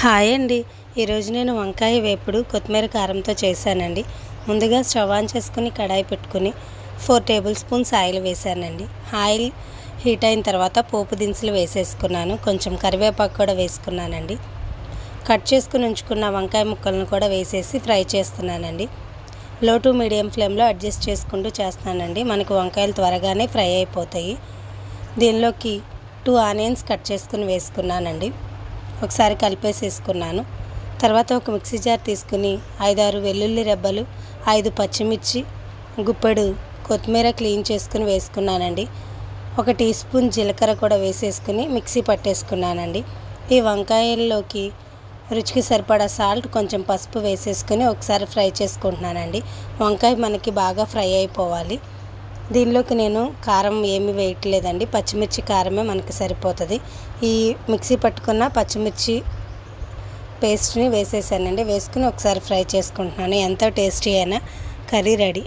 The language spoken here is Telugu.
హాయ్ అండి. ఈరోజు నేను వంకాయ వేపుడు కొత్తిమీర కారంతో చేశానండి. ముందుగా స్టవ్ ఆన్ చేసుకుని కడాయి పెట్టుకుని 4 టేబుల్ స్పూన్స్ ఆయిల్ వేసానండి. ఆయిల్ హీట్ అయిన తర్వాత పోపు దినుసులు వేసేసుకున్నాను. కొంచెం కరివేపాకు కూడా వేసుకున్నానండి. కట్ చేసుకుని ఉంచుకున్న వంకాయ ముక్కలను కూడా వేసేసి ఫ్రై చేస్తున్నానండి. లో టు మీడియం ఫ్లేమ్లో అడ్జస్ట్ చేసుకుంటూ చేస్తున్నానండి. మనకు వంకాయలు త్వరగానే ఫ్రై అయిపోతాయి. దీనిలోకి 2 ఆనియన్స్ కట్ చేసుకుని వేసుకున్నానండి. ఒకసారి కలిపేసేసుకున్నాను. తర్వాత ఒక మిక్సీ జార్ తీసుకుని 5-6 వెల్లుల్లి రెబ్బలు, 5 పచ్చిమిర్చి, గుప్పెడు కొత్తిమీర క్లీన్ చేసుకుని వేసుకున్నానండి. 1 టీ స్పూన్ జీలకర్ర కూడా వేసేసుకుని మిక్సీ పట్టేసుకున్నానండి. ఈ వంకాయల్లోకి రుచికి సరిపడా సాల్ట్, కొంచెం పసుపు వేసేసుకుని ఒకసారి ఫ్రై చేసుకుంటున్నానండి. వంకాయ మనకి బాగా ఫ్రై అయిపోవాలి. దీనిలోకి నేను కారం ఏమీ వేయట్లేదండి. పచ్చిమిర్చి కారమే మనకి సరిపోతుంది. ఈ మిక్సీ పట్టుకున్న పచ్చిమిర్చి పేస్ట్ని వేసేసానండి. వేసుకుని ఒకసారి ఫ్రై చేసుకుంటున్నాను. ఎంతో టేస్టీ అయిన కర్రీ రెడీ.